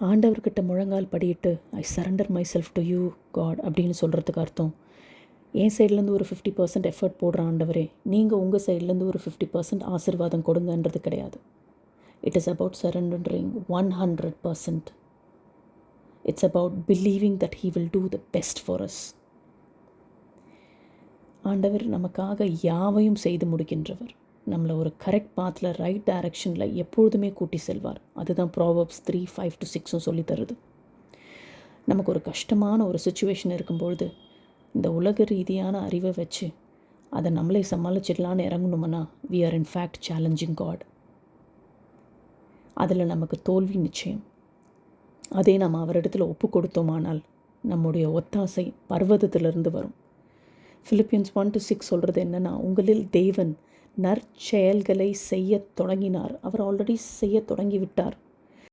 ஆண்டவர்கிட்ட முழங்கால் படியிட்டு I surrender myself to you God அப்படின்னு சொல்கிறதுக்கு அர்த்தம் என் சைட்லேருந்து ஒரு 50% எஃபர்ட் போடுற ஆண்டவரே, நீங்கள் உங்கள் சைட்லேருந்து ஒரு 50% ஆசீர்வாதம் கொடுங்கன்றது கிடையாது. It is about surrendering 100%. It's about believing that he will do the best for us. ஆண்டவர் நமக்காக யாவையும் செய்து முடிக்கின்றவர். நம்மளை ஒரு கரெக்ட் பாத்தில், ரைட் டைரக்ஷனில் எப்பொழுதுமே கூட்டி செல்வார். அதுதான் ப்ராவர்ப்ஸ் 3:5-6 சொல்லி தருது. நமக்கு ஒரு கஷ்டமான ஒரு சுச்சுவேஷன் இருக்கும்பொழுது இந்த உலக ரீதியான அறிவை வச்சு அதை நம்மளே சமாளிச்சிடலான்னு இறங்கணும்னா we are in fact challenging god. அதில் நமக்கு தோல்வி நிச்சயம். அதே நாம் அவரிடத்தில் ஒப்பு கொடுத்தோமானால் நம்முடைய ஒத்தாசை பர்வதத்திலிருந்து வரும். Philippians 1-6 சொல்கிறது என்னென்னா, உங்களில் தேவன் நற்செயல்களை செய்ய தொடங்கினார். அவர் ஆல்ரெடி செய்ய தொடங்கி விட்டார்.